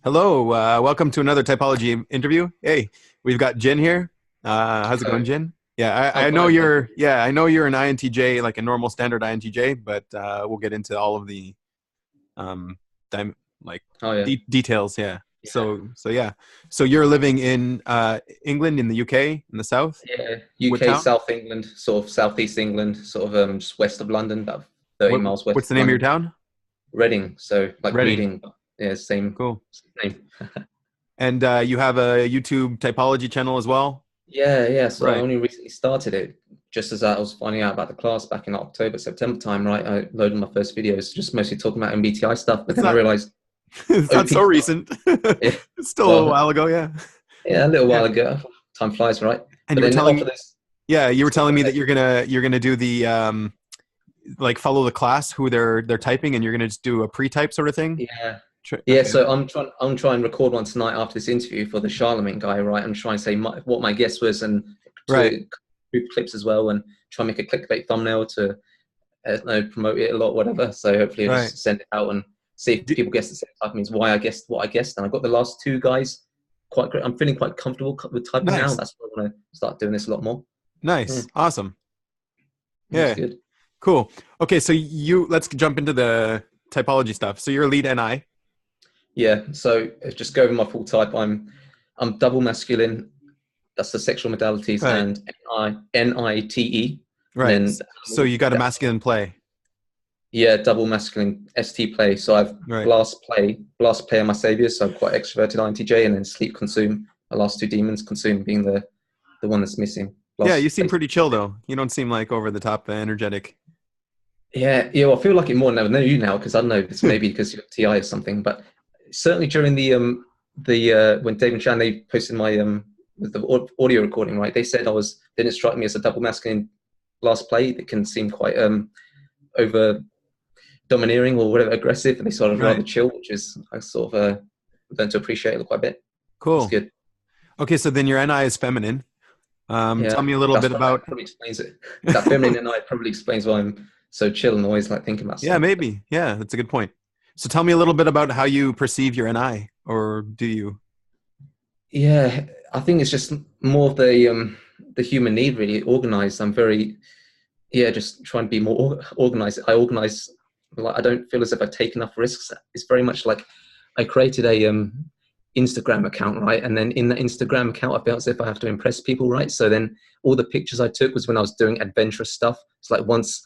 Hello, welcome to another typology interview. Hey, we've got Jin here. How's it going, Hello. Jin? Yeah, I'm I know fine, thank you're. you. Yeah, I know you're an INTJ, like a normal standard INTJ, but we'll get into all of the um, dim like Oh yeah, details. Yeah. yeah, So yeah. So you're living in England, in the UK, in the south. yeah. What UK, town? South England, sort of southeast England, sort of just west of London, about 30 What miles west What's the of name of your London. town? Reading, so like Reading. reading, but yeah, Cool. same name. And you have a YouTube typology channel as well, Yeah, yeah. So I right? only recently started it, just as I was finding out about the class back in October, September time. Right, I loaded my first videos, just mostly talking about MBTI stuff. But It's then I not. realized It's not OP so stuff. recent. Yeah, It's still a little well, while ago. Yeah. yeah, a little Yeah. while ago. Time flies, right? And But you were then telling after me, this, yeah, you were sorry, telling go me that ahead. you're gonna do the like follow the class who they're typing, and you're gonna just do a pre-type sort of thing. Yeah. Yeah, Okay. so I'm trying to record one tonight after this interview for the Charlemagne guy, right? I'm trying to say what my guess was and Right. to group clips as well and try and make a clickbait thumbnail to promote it a lot, whatever. So hopefully I'll Right. just send it out and see if D- people guess the same type means why I guessed what I guessed. And I got the last two guys quite great. I'm feeling quite comfortable with typing now. nice. That's why I want to start doing this a lot more. Yeah, Nice. Awesome. that's Yeah. good. Cool. Okay. So let's jump into the typology stuff. So you're a lead NI. Yeah, so just go over my full type. I'm double masculine. That's the sexual modalities Right. and NITE. And Right. then So you got a that's masculine play. yeah, double masculine ST play. So I've Right. blast play are my saviors. So I'm quite extroverted INTJ, and then sleep consume. The last two demons, consume being the one that's missing. Yeah. You Blast seem play. pretty chill though. You don't seem like over the top energetic. Yeah, yeah. Well, I feel like it more now than you now because I don't know. It's maybe because you're TI or something, but certainly during the when Dave and Shan they posted my with the audio recording, right? They said I was didn't strike me as a double masculine last play that can seem quite over domineering or whatever aggressive, and they sort of Right. rather chill, which is I sort of learned to appreciate it quite a bit. It's Cool. good. Okay. So then your NI is feminine. Tell Yeah, me a little that's bit right. That about. probably explains it. That feminine and I probably explains why I'm so chill and always like thinking about Yeah, stuff. maybe. Yeah, that's a good point. So tell me a little bit about how you perceive your NI, or do you? Yeah, I think it's just more of the human need really organized. I'm very yeah, just trying to be more organized. I organize like I don't feel as if I take enough risks. It's very much like I created a Instagram account, right? And then in the Instagram account, I felt as if I have to impress people, right? So then all the pictures I took was when I was doing adventurous stuff. It's like once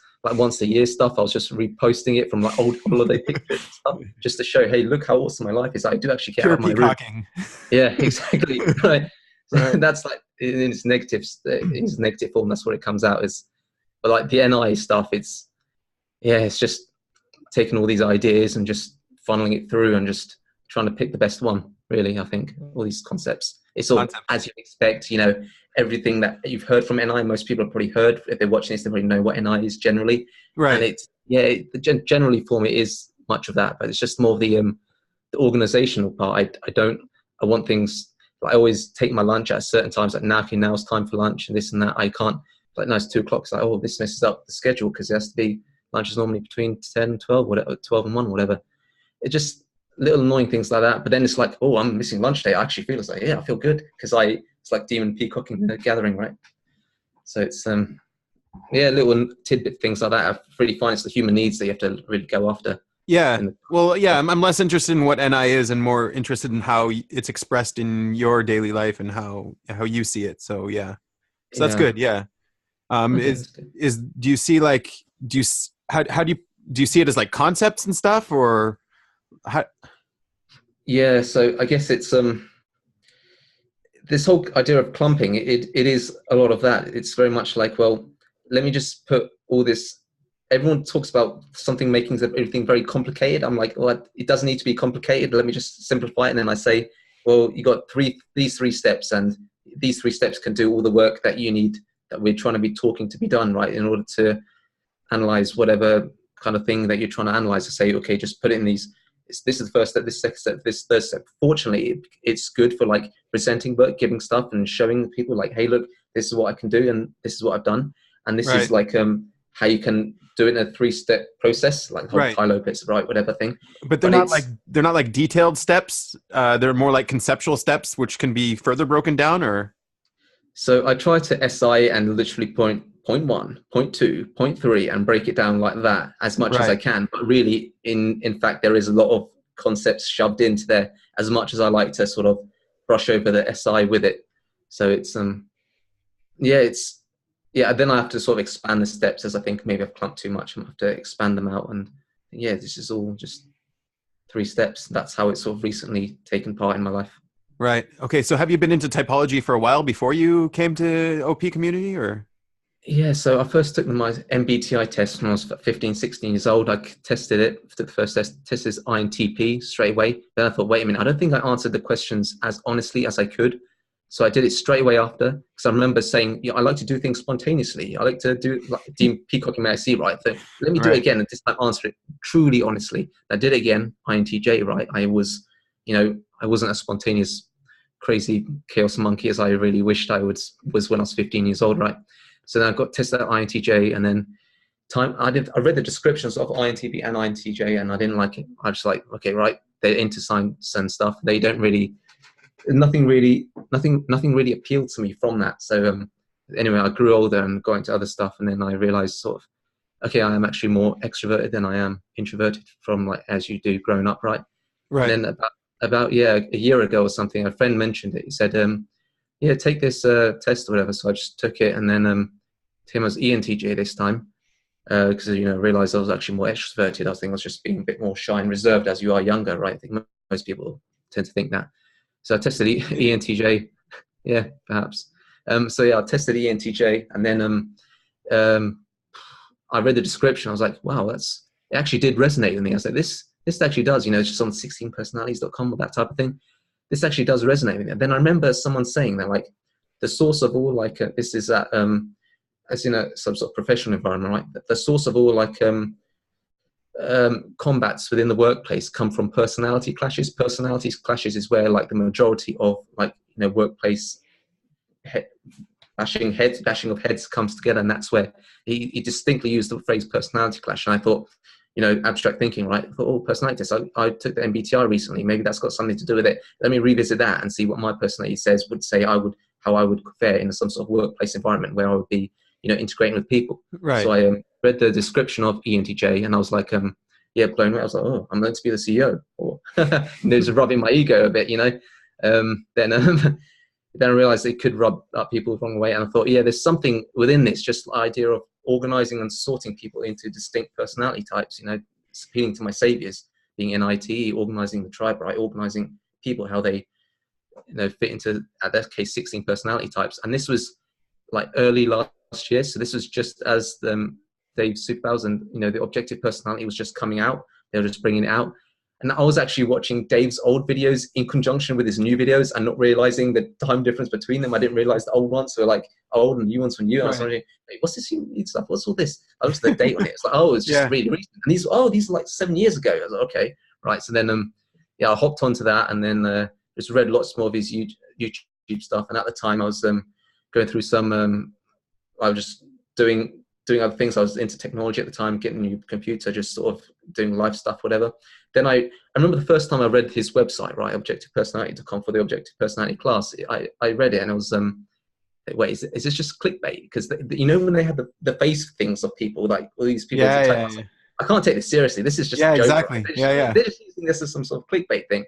a year stuff. I was just reposting it from like old holiday pictures and stuff, just to show, hey, look how awesome my life is. I do actually get out Pure of my room. peacocking. Yeah, exactly. Right. So Right. that's like in its negative form. That's what it comes out as. But like the NI stuff, it's just taking all these ideas and just funneling it through and just trying to pick the best one. Really, I think all these concepts. It's all Concepts. as you expect. Everything that you've heard from NI. Most people have probably heard. If they're watching this, they probably know what NI is generally. And Right. it's yeah, generally for me it is much of that, but it's just more of the organizational part. I don't. I want things. Like, I always take my lunch at certain times. Like now, okay, now it's time for lunch and this and that. I can't. Like, no, it's 2 o'clock. It's like, oh, this messes up the schedule because it has to be lunch is normally between 10 and 12, whatever, 12 and 1, whatever. It just little annoying things like that. But then it's like, oh, I'm missing lunch day. I actually feel it's like, yeah, I feel good because it's like demon peacocking the gathering, right? So it's yeah, little tidbit things like that. I really find it's the human needs that you have to really go after Yeah. in the Well, yeah, stuff. I'm less interested in what NI is and more interested in how it's expressed in your daily life and how you see it. So yeah. So that's Yeah. good. Yeah. Okay, that's good. Do you see like how do you see it as like concepts and stuff, or how? Yeah, so I guess it's this whole idea of clumping, it is a lot of that. It's very much like, well, let me just put all this. Everyone talks about something making everything very complicated. I'm like, well, it doesn't need to be complicated. Let me just simplify it. And then I say, well, you got these three steps, and these three steps can do all the work that you need that we're trying to be talking to be done, right? In order to analyze whatever kind of thing that you're trying to analyze to say, okay, just put it in these. This is the first step, this second step, this third step. Fortunately, it's good for like presenting work, giving stuff and showing people like, hey, look, this is what I can do and this is what I've done. And this is Right. like how you can do it in a 3-step process, like the whole Right. Tai Lopez, right, whatever thing. But But it's they're not like detailed steps. They're more like conceptual steps, which can be further broken down. Or so I try to SI and literally point one, point two, point three, and break it down like that as much as I right, can. But really, in fact, there is a lot of concepts shoved into there. As much as I like to sort of brush over the SI with it, so yeah, it's yeah. Then I have to sort of expand the steps as I think maybe I've clumped too much. I have to expand them out, and yeah, this is all just 3 steps. That's how it's sort of recently taken part in my life. right. Okay. So have you been into typology for a while before you came to OP community, or? Yeah, so I first took my MBTI test when I was 15, 16 years old. I tested it, the first test is INTP straight away. Then I thought, wait a minute, I don't think I answered the questions as honestly as I could. So I did it straight away after, because I remember saying, I like to do things spontaneously. I like to do, like Dean Peacocking may I see, right? So let me do it Right. again and this time answer it truly honestly. I did it again, INTJ, right? I wasn't a spontaneous, crazy chaos monkey as I really wished was when I was 15 years old, right? So then I got tested at INTJ, and then I read the descriptions of INTP and INTJ, and I didn't like it. I just like, okay, right, they're into science and stuff. They don't really, nothing really appealed to me from that. So anyway, I grew older and got into other stuff, and then I realized sort of, okay, I am actually more extroverted than I am introverted from like as you do growing up, right? And Right. then about yeah, a year ago or something, a friend mentioned it. He said, yeah, take this test or whatever. So I just took it, and then Tim was ENTJ this time because realized I was actually more extroverted. I think I was just being a bit more shy and reserved as you are younger, right? I think most people tend to think that. So I tested ENTJ. Yeah, perhaps. So yeah, I tested ENTJ, and then I read the description. I was like, wow, it actually did resonate with me. I was like, this actually does. It's just on 16personalities.com or that type of thing. This actually does resonate with me. And then I remember someone saying that like the source of all like this is that as in some sort of professional environment, right? The source of all like combats within the workplace come from personality clashes. Personality clashes is where like the majority of like workplace he- bashing of heads comes together, and that's where he distinctly used the phrase personality clash. And I thought, abstract thinking, right? I thought, oh, personality test. I took the MBTI recently. Maybe that's got something to do with it. Let me revisit that and see what my personality would say how I would fare in some sort of workplace environment where I would be, integrating with people. So Right. I read the description of ENTJ, and I was like, yeah, blown away. I was like, oh, I'm going to be the CEO, or there's rubbing my ego a bit, Then then I realized it could rub up people the wrong way. And I thought, yeah, there's something within this, just the idea of organizing and sorting people into distinct personality types, appealing to my saviors, being NIT, organizing the tribe, right? Organizing people, how they, fit into, at that case, 16 personality types. And this was like early last year. So this was just as Dave Superbow's and, the objective personality was just coming out. They were just bringing it out. And I was actually watching Dave's old videos in conjunction with his new videos and not realizing the time difference between them. I didn't realize the old ones were like old and new ones were new. And I was Right. wondering, hey, what's this new stuff? What's all this? I looked at the date on it. It's like, oh, it's just Yeah. really recent. And these are like 7 years ago. I was like, okay, right. So then, yeah, I hopped onto that and then just read lots more of his YouTube stuff. And at the time I was going through some, I was just doing other things. I was into technology at the time, getting a new computer, just sort of doing life stuff, whatever. Then I remember the first time I read his website, right, objectivepersonality.com for the objective personality class. I read it and I was, wait, is this just clickbait? Because when they had the face things of people, like all these people Yeah. to type, I Yeah. was Yeah. like, I can't take this seriously. This is just a Yeah. joke, right? Exactly. Yeah. Yeah. They're just using this as some sort of clickbait thing.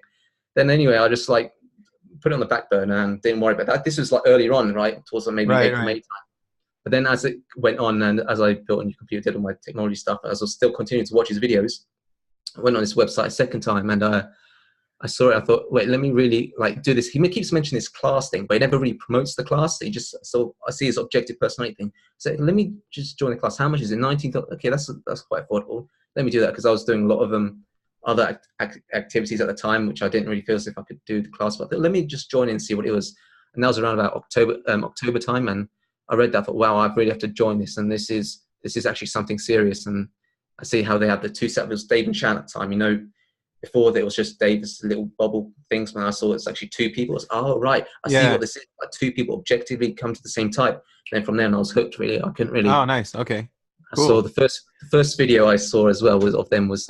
Then anyway, I just like put it on the back burner and didn't worry about that. This was like earlier on, right, towards maybe Right. April, May Right. time. But then as it went on and as I built a new computer, did all my technology stuff, as I was still continuing to watch his videos, I went on his website a second time and I saw it. I thought, wait, let me really like do this. He keeps mentioning this class thing, but he never really promotes the class. He just, so I see his objective personality thing. So let me just join the class. How much is it? 19. Okay, that's quite affordable. Let me do that because I was doing a lot of other activities at the time, which I didn't really feel as if I could do the class. But let me just join in and see what it was. And that was around about October time. And I read that. I thought, wow, I really have to join this. And this is actually something serious. And I see how they have the two sets. Dave and Shan at the time, before there was just Dave's little bubble things. When I saw it's actually two people, it's right. I see Yeah. what this is. Like two people objectively come to the same type. And then from then I was hooked. Really, I couldn't really. Oh, nice. Okay. I saw Cool. the first video I saw as well was of them was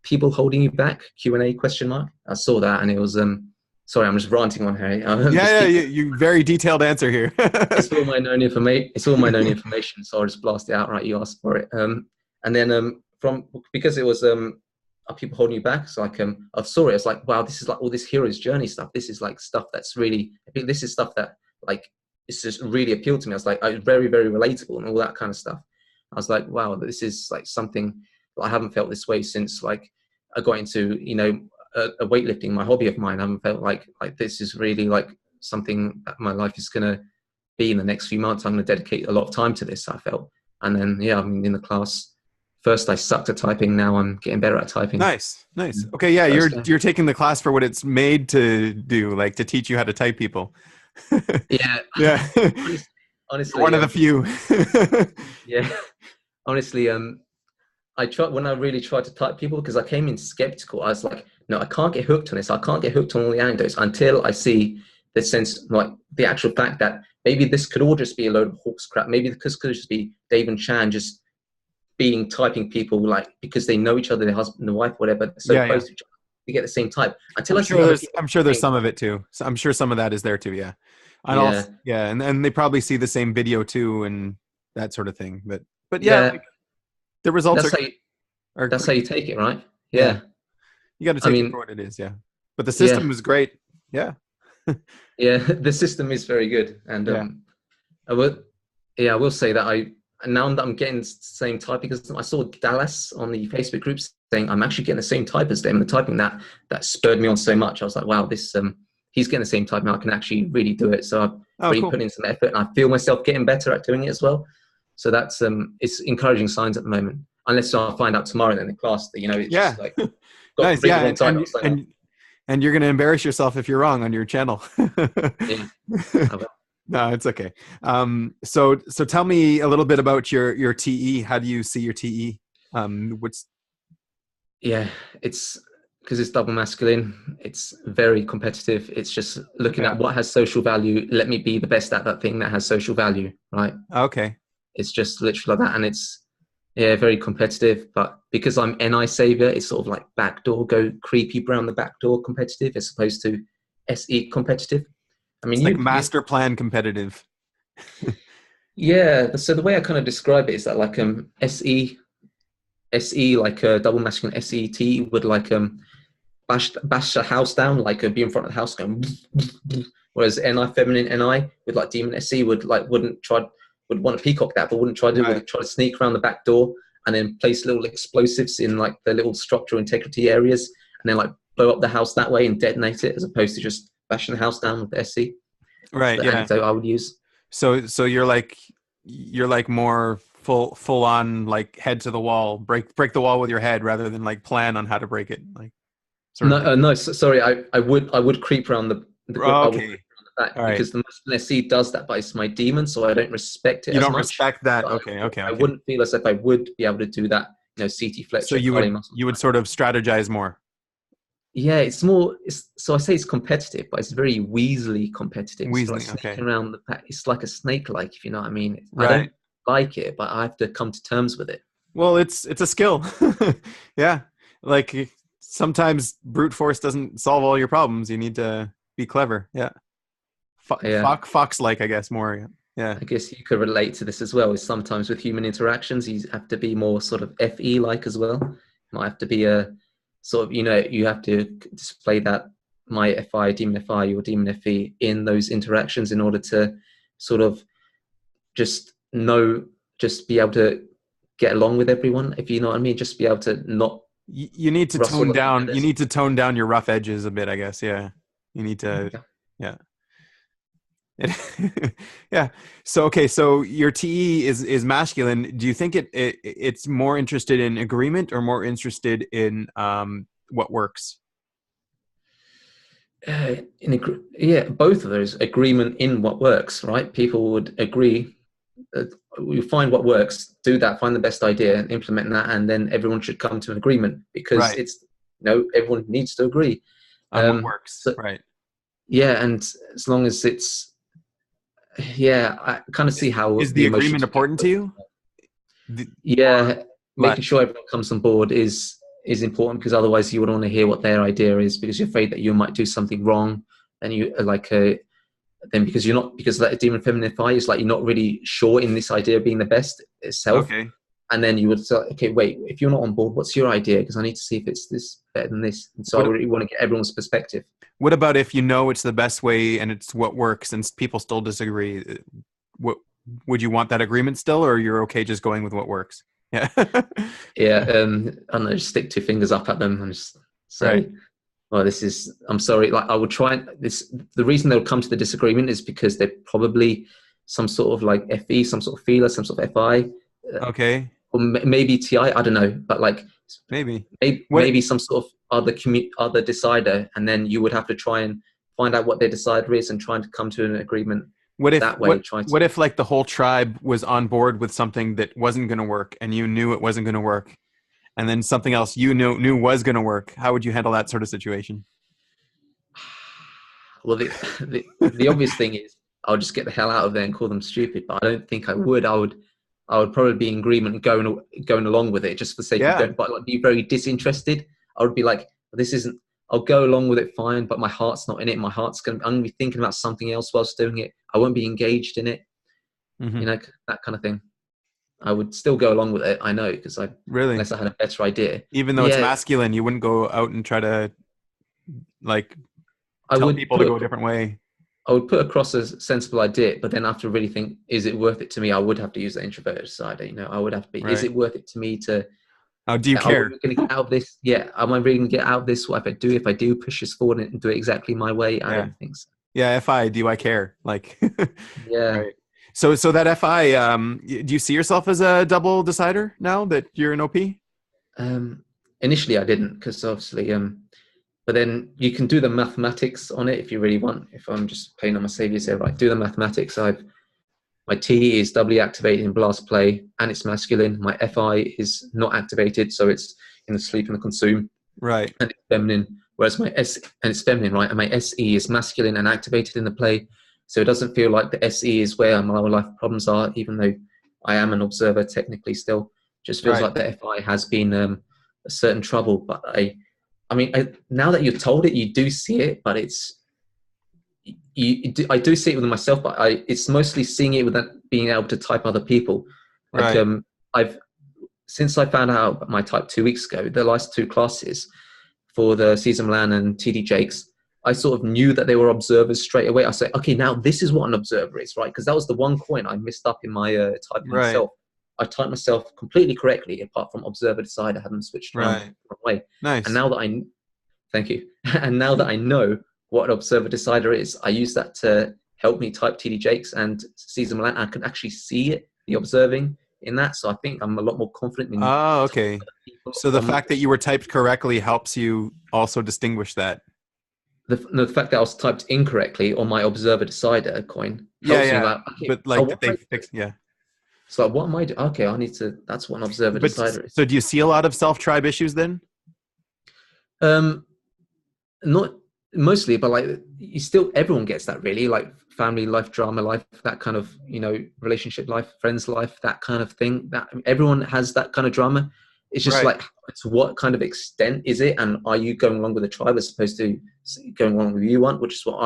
people holding you back, Q&A question mark. I saw that and it was sorry, I'm just ranting on here. Just Yeah, keep yeah, you very detailed answer here. it's all my known information. It's all my known information, so I'll just blast it out. Right, you asked for it. And then from because it was are people holding you back? It's like I saw it. It's like, wow, this is like all this hero's journey stuff. This is like stuff that's really. I think this is stuff that like it's just really appealed to me. I was like, very very relatable and all that kind of stuff. I was like, wow, this is like something that I haven't felt this way since like I got into a weightlifting, my hobby of mine. I haven't felt like this is really like something that my life is gonna be in the next few months. I'm going to dedicate a lot of time to this, I felt. And then, yeah, I'm in the class. First, I sucked at typing. Now I'm getting better at typing. Nice, nice. Okay, yeah, you're taking the class for what it's made to do, like to teach you how to type people. Yeah. Yeah, you're Honestly, one of the few. yeah. Honestly, I tried when I really tried to type people because I came in skeptical. I was like, no, I can't get hooked on this. I can't get hooked on all the anecdotes until I see the sense, like the actual fact that maybe this could all just be a load of horse crap. Maybe this could just be Dave and Chan just being typing people like because they know each other, their husband and wife, whatever. They're so Yeah, yeah. close to each other, they get the same type. Until I see other people. I'm sure there's some of it too. So I'm sure some of that is there too. Yeah, and Yeah, also yeah, and they probably see the same video too and that sort of thing. But yeah, yeah. like, the results That's how you, are that's how you take it, right? yeah. Yeah. You got to I take it mean, for what it is. Yeah, but the yeah, system was great. Yeah, yeah. The system is very good, and yeah. I will, yeah, I will say that now that I'm getting the same type because I saw Dallas on the Facebook groups saying I'm actually getting the same type as them, and the typing that spurred me on so much. I was like, wow, this he's getting the same type now. I can actually really do it. So I've Oh, really cool. put in some effort, and I feel myself getting better at doing it as well. So that's it's encouraging signs at the moment. Unless I find out tomorrow then in class that it's Yeah, just like got nice. completely Yeah, wrong type. I was like, oh, and you're gonna embarrass yourself if you're wrong on your channel. yeah, I will. No, it's okay. So tell me a little bit about your TE. How do you see your TE? What's Yeah, it's because it's double masculine. It's very competitive. It's just looking yeah. at what has social value. Let me be the best at that thing that has social value, right? Okay. It's just literally like that, and it's very competitive. But because I'm NI savior, it's sort of like backdoor, go creepy around the backdoor competitive as opposed to SE competitive. I mean, It's like master plan competitive. yeah. So the way I kind of describe it is that like SE like a double masculine SET would like bash a house down, like be in front of the house going, whereas NI feminine NI with like demon SE would want to peacock that, but wouldn't try to do. Right. Would try to sneak around the back door and then place little explosives in like the little structural integrity areas, and then like blow up the house that way and detonate it, as opposed to just bashing the house down with the SE. That's Right. the Yeah. anecdote I would use. So you're like more full on, like head to the wall, break the wall with your head rather than like plan on how to break it, like sort of No, thing. no, sorry. I would creep around I would Okay. creep around the back All right. because the masculine SE does that, but it's my demon, so I don't respect it You as don't much. respect that. But Okay. Okay. I Okay. wouldn't feel as if I would be able to do that. CT So Fletcher, you Carly would muscle. you would sort of strategize more. Yeah, it's more. So I say it's competitive, but it's very weaselly competitive. It's like Weaseling. Okay. snaking around the pack. It's like a snake-like, if you know what I mean. I Right. don't like it, but I have to come to terms with it. Well, it's a skill. Yeah. Like sometimes brute force doesn't solve all your problems. You need to be clever. Yeah. Yeah, Fox like, I guess, more. Yeah. I guess you could relate to this as well. Is sometimes with human interactions, you have to be more sort of FE-like as well. You might have to be a sort of, you have to display that my FI, demon FI, your demon FE in those interactions in order to sort of just just be able to get along with everyone, if you know what I mean. Just be able to not You need to rustle tone the down. You feathers. need to tone down your rough edges a bit, I guess. Yeah. You need to. Yeah. Yeah. Yeah. So okay. So your TE is masculine. Do you think it's more interested in agreement or more interested in what works? Yeah, both of those. Agreement in what works, right? People would agree. We find what works, do that, find the best idea, and implement that, and then everyone should come to an agreement because Right. it's everyone needs to agree. On what works. So Right. yeah, and as long as it's I kind of Is see how is the the agreement emotions. important to you? Or Yeah, making less? sure everyone comes on board is important because otherwise you would want to hear what their idea is because you're afraid that you might do something wrong, and you then because you're not because that demon feminine fire is like you're not really sure in this idea of being the best itself, Okay. and then you would say, okay, wait, if you're not on board, what's your idea? Because I need to see if it's this better than this, and so I What really want to get everyone's perspective. What about if you know it's the best way and it's what works and people still disagree? What would you want that agreement still, or you're okay just going with what works? Yeah. Yeah, I don't know, just stick two fingers up at them and just Right. say, well, this is, I'm sorry. Like I would try and this, the reason they'll come to the disagreement is because they're probably some sort of like FE, some sort of feeler, some sort of FI, Okay. or maybe TI, I don't know, but like Maybe. What maybe some sort of other decider. And then you would have to try and find out what their decider is and trying to come to an agreement what if that way, try what to, if like the whole tribe was on board with something that wasn't going to work and you knew it wasn't going to work, and then something else you knew was going to work? How would you handle that sort of situation? well, the obvious thing is I'll just get the hell out of there and call them stupid. But I don't think I would. I would probably be in agreement going along with it just for the sake of Yeah. going, but like be very disinterested. I would be like, this isn't. I'll go along with it fine, but my heart's not in it. My heart's I'm gonna be thinking about something else whilst doing it. I won't be engaged in it. Hmm. That kind of thing. I would still go along with it. I know because I Really? unless I had a better idea. Even though it's Yeah, masculine, you wouldn't go out and try to like I tell would people to put go a different way. I would put across a sensible idea, but then after really think, is it worth it to me? I would have to use the introverted side. I would have to be, is Right. it worth it to me to, Oh, do you are we care? going to get out of this? Yeah. Am I really going to get out of this? What if I do push this forward and do it exactly my way? I Yeah. don't think so. Yeah, FI, do I care? Like, Yeah. right. So that FI, do you see yourself as a double decider now that you're an OP? Um, Initially I didn't because obviously, but then you can do the mathematics on it if you really want. If I'm just playing on my saviors here, right? Do the mathematics. My T is doubly activated in blast play and it's masculine. My FI is not activated, so it's in the sleep and the consume Right. and it's feminine. Whereas my S and it's feminine, right? And my SE is masculine and activated in the play. So it doesn't feel like the SE is where my life problems are, even though I am an observer technically still. Just feels Right. like the FI has been a certain trouble. But now that you've told it, you do see it, but I do see it with myself, but it's mostly seeing it with being able to type other people. Like Right. I've since I found out about my type 2 weeks ago, the last two classes for the Cesar Milan and TD Jakes, I sort of knew that they were observers straight away. I say, okay, now this is what an observer is, right? Because that was the one coin I missed up in my typing Right. myself. I typed myself completely correctly, apart from observer decide. I hadn't switched around the Right. wrong way. And Nice. now that thank you. And now that I know what an observer decider is, I use that to help me type TD Jakes and Cesar Milan. I can actually see it, the observing in that. So I think I'm a lot more confident in Oh, okay. people So the fact that you were typed correctly helps you also distinguish that. the fact that I was typed incorrectly on my observer decider coin Yeah, helps me yeah. like, okay, But so like, what did am they I doing? fix? Yeah. So what am I doing? Okay, I need to, that's what an observer But decider is. so do you see a lot of self-tribe issues then? Um, Not mostly, but like you still, everyone gets that really, like family life, drama life, that kind of, relationship life, friends life, that kind of thing. That everyone has that kind of drama. It's just Right. like, to what kind of extent is it, and are you going along with the tribe as opposed to going along with you want, which is what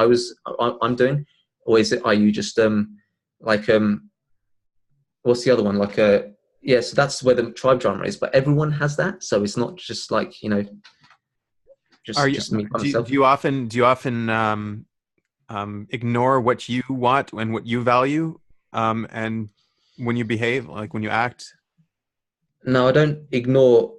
I'm doing, or is it are you just like what's the other one like yeah, so that's where the tribe drama is, but everyone has that, so it's not just like Are you just me by do myself. you often ignore what you want and what you value, and when you behave, like when you act? No, I don't ignore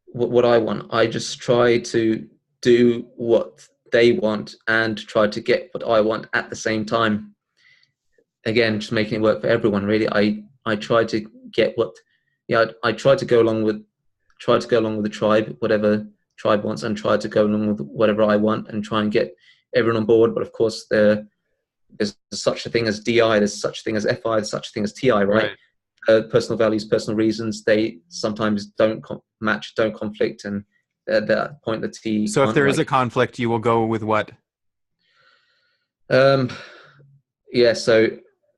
what I want. I just try to do what they want and try to get what I want at the same time. Again, just making it work for everyone. Really, I try to get what, yeah. I try to go along with the tribe, whatever tribe wants, and try to go along with whatever I want, and try and get everyone on board. But of course, there's such a thing as DI, there's such a thing as FI, there's such a thing as TI, right? Right. Personal values, personal reasons, they sometimes don't match, don't conflict, and at that point, the T So if can't there is a like. conflict, you will go with what? Um, yeah, so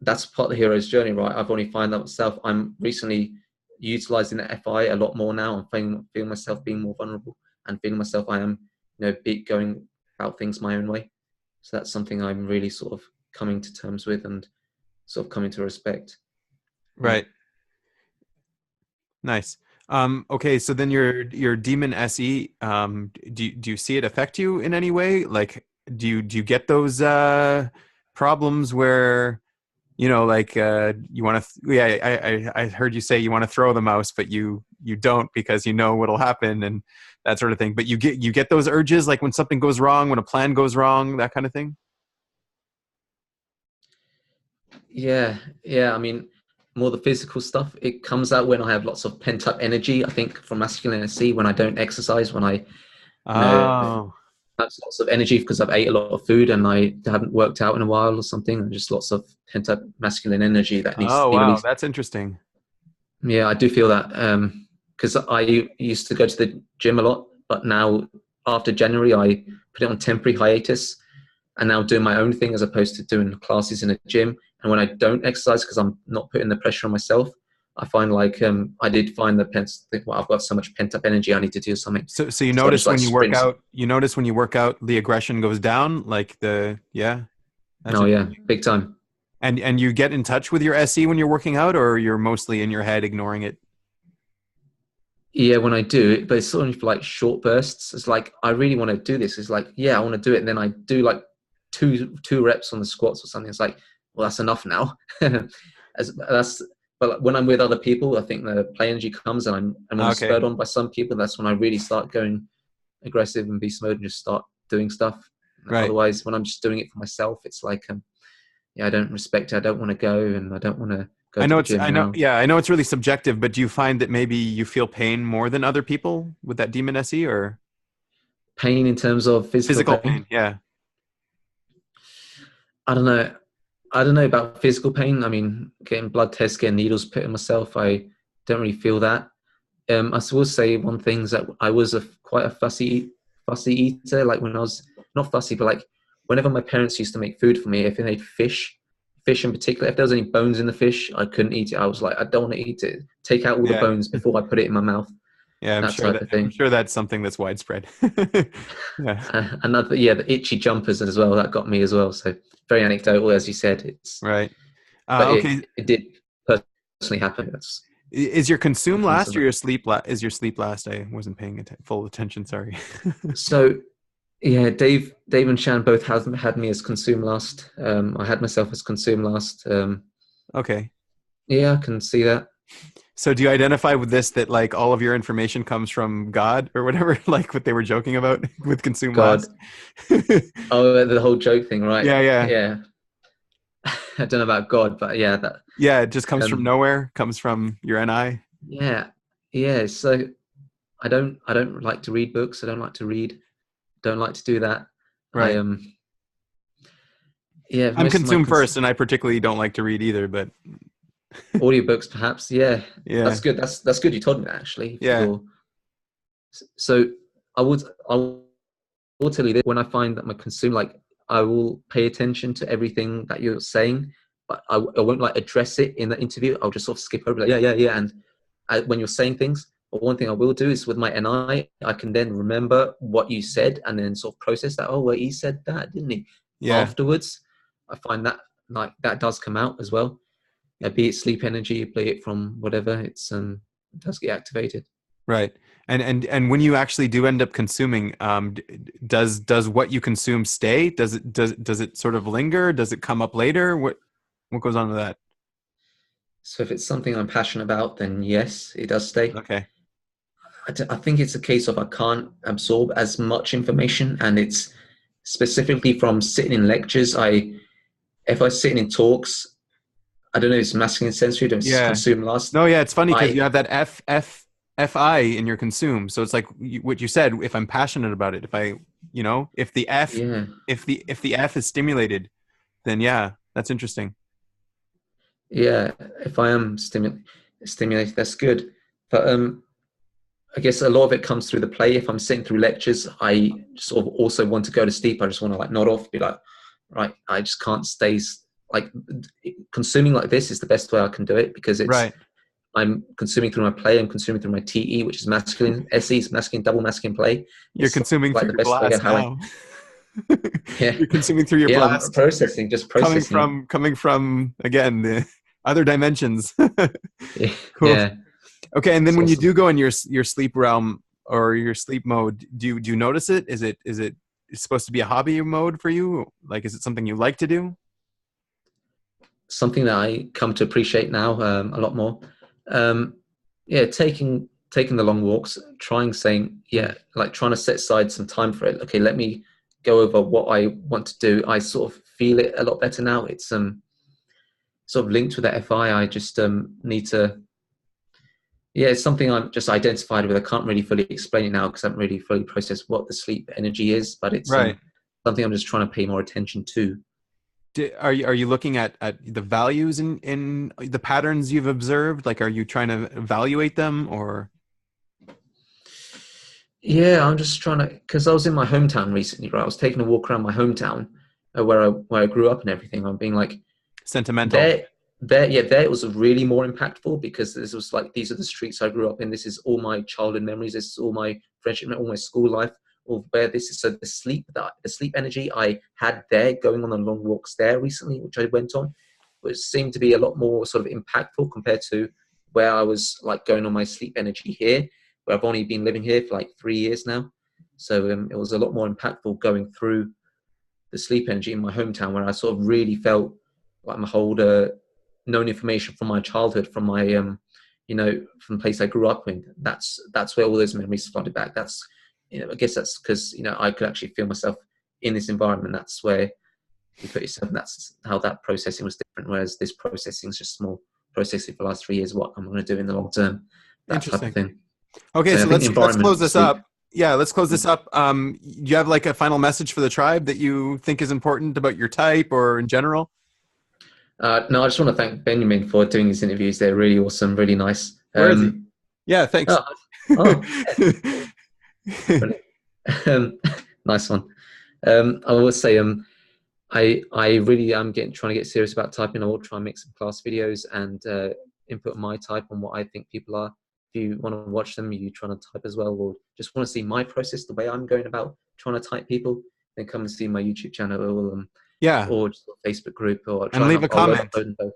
that's part of the hero's journey, right? I've only found that myself. I'm recently utilizing the FI a lot more now. I'm feeling myself being more vulnerable and feeling myself I am, going about things my own way. So that's something I'm really sort of coming to terms with and sort of coming to respect. Yeah. Right. Nice. Okay, so then your demon SE, do you see it affect you in any way? Like, do you get those problems where, like, you want to, yeah, I heard you say you want to throw the mouse, but you don't because you know what'll happen and that sort of thing. But you get those urges, like when something goes wrong, when a plan goes wrong, that kind of thing. Yeah, yeah. I mean, more the physical stuff. It comes out when I have lots of pent up energy. I think from masculine SE, when I don't exercise, when I, you know, Oh, have lots of energy because I've ate a lot of food and I haven't worked out in a while or something, and just lots of pent up masculine energy that needs to oh, be wow, released. that's interesting. Yeah, I do feel that because I used to go to the gym a lot, but now after January, I put it on temporary hiatus and now doing my own thing as opposed to doing classes in a gym. And when I don't exercise because I'm not putting the pressure on myself, I find like I did find well, I've got so much pent up energy, I need to do something. So you So I just notice like when sprints. you work out, the aggression goes down, like yeah, that's Oh yeah, interesting. big time. And you get in touch with your SE when you're working out, or you're mostly in your head ignoring it? Yeah, when I do it, but it's sort of like short bursts. It's like I really want to do this. It's like, yeah, I want to do it, and then I do like two reps on the squats or something. It's like, well, that's enough now. But when I'm with other people, I think the play energy comes, and when I'm Okay, spurred on by some people, that's when I really start going aggressive and beast mode and just start doing stuff. right. Otherwise, when I'm just doing it for myself, it's like, yeah, I don't respect it. I don't want to go, and I don't want to go to the gym now. I know it's really subjective, but do you find that maybe you feel pain more than other people with that demon SE, or Pain in terms of physical physical pain. pain? Yeah, I don't know. I don't know about physical pain. I mean, getting blood tests, getting needles put in myself, I don't really feel that. I will say one thing is that I was quite a fussy eater. Like when I was not fussy, but like whenever my parents used to make food for me, if they made fish in particular, if there was any bones in the fish, I couldn't eat it. I was like, I don't want to eat it. Take out all the yeah, bones before I put it in my mouth. yeah. That type of I'm thing. sure that's something that's widespread. Yeah, Another, yeah, the itchy jumpers as well. That got me as well. So very anecdotal, as you said. right. But Okay. it did personally happen. That's Is your consume from last or some. is your sleep last? I wasn't paying full attention. Sorry. So yeah, Dave and Shan both had me as consume last. I had myself as consume last. Okay. Yeah, I can see that. So do you identify with this, that like all of your information comes from God or whatever, like what they were joking about with consume God. last? Oh, the whole joke thing, right? Yeah, yeah. Yeah. I don't know about God, but yeah, that. Yeah, it just comes from Um, nowhere, comes from your NI. yeah, yeah. So I don't like to read books. I don't like to read. Don't like to do that. I Right. Yeah, I'm most of my consume first and I particularly don't like to read either, but audiobooks, perhaps. Yeah, that's yeah. good. That's good. You told me that actually. If Yeah. you're so, I will tell you this: when I find that my consume, like, I will pay attention to everything that you're saying, but I won't like address it in the interview. I'll just sort of skip over, like, yeah, yeah, yeah. And when you're saying things, but one thing I will do is with my NI, I can then remember what you said and then sort of process that. Oh, well, he said that, didn't he? Yeah. Afterwards, I find that like that does come out as well. Be it sleep energy, be it from whatever, it does get activated. Right. And when you actually do end up consuming, does what you consume stay? Does it sort of linger? Does it come up later? What goes on with that? So if it's something I'm passionate about, then yes, it does stay. Okay. I think it's a case of I can't absorb as much information, and it's specifically from sitting in lectures. If I sit in talks, I don't know, it's masculine sensory, don't Yeah. consume last. No, yeah, it's funny because you I have that FI in your consume. So it's like what you said, if I'm passionate about it, if the F Yeah, if the F is stimulated, then yeah, that's interesting. yeah. If I am stimulated, that's good. But I guess a lot of it comes through the play. If I'm sitting through lectures, I sort of also want to go to sleep. I just want to like nod off, be like, right, I just can't stay. Like consuming like this is the best way I can do it because it's Right. I'm consuming through my play. I'm consuming through my TE, which is masculine. SE is masculine, double masculine play. You're It's consuming like through the your best way blast how I, now. yeah, You're consuming through your yeah, I'm blast, processing, just coming processing it. from again the other dimensions. Yeah, Cool. yeah, Okay, and then it's when you awesome. do go in your sleep realm or your sleep mode, do you notice it? Is it supposed to be a hobby mode for you? Like, is it something you like to do? Something that I come to appreciate now a lot more. Um, yeah, taking the long walks, trying saying Mm. yeah, like trying to set aside some time for it. Okay, let me go over what I want to do. I sort of feel it a lot better now. It's sort of linked with that FI. I just need to. Yeah, it's something I'm just identified with. I can't really fully explain it now because I haven't really fully processed what the sleep energy is, but it's Right. something I'm just trying to pay more attention to. Are you looking at the values in the patterns you've observed? Like, are you trying to evaluate them or? Yeah, I'm just trying to because I was in my hometown recently, right? I was taking a walk around my hometown where I grew up and everything. I'm being like Sentimental. there, yeah, there it was really more impactful because this was like these are the streets I grew up in. This is all my childhood memories. This is all my friendship, all my school life. All where this is so the sleep energy I had there going on the long walks there recently, which I went on, was seemed to be a lot more sort of impactful compared to where I was like going on my sleep energy here, where I've only been living here for like 3 years now. So it was a lot more impactful going through the sleep energy in my hometown, where I sort of really felt like my whole known information from my childhood, from my from the place I grew up in. That's where all those memories flooded back. That's I guess that's because I could actually feel myself in this environment. That's where you put yourself, and that's how that processing was different. Whereas this processing is just small processing for the last 3 years. What I'm going to do in the long term, that type of Interesting. thing. Okay, So I so think the let's environment close for this sleep. up. Yeah, let's close this up. Do you have like a final message for the tribe that you think is important about your type or in general? No, I just want to thank Benjamin for doing these interviews. They're really awesome, really nice. Where is he? Yeah, thanks. Oh, oh, brilliant. Nice one. I will say, I really am trying to get serious about typing. I will try and make some class videos and input my type on what I think people are. If you want to watch them, you trying to type as well, or just want to see my process, the way I'm going about trying to type people, then come and see my YouTube channel Yeah, or just a Facebook group, or and try and leave a I'll comment. upload them both.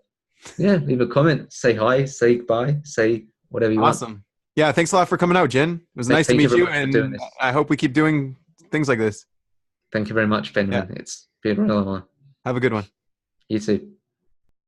Yeah, leave a comment, say hi, say goodbye, say whatever you want. Awesome. Yeah, thanks a lot for coming out, Jen. It was nice to Thank you meet very you, much for doing and this. I hope we keep doing things like this. Thank you very much, Yeah, Benjamin. It's been a real honor. have a good one. You too.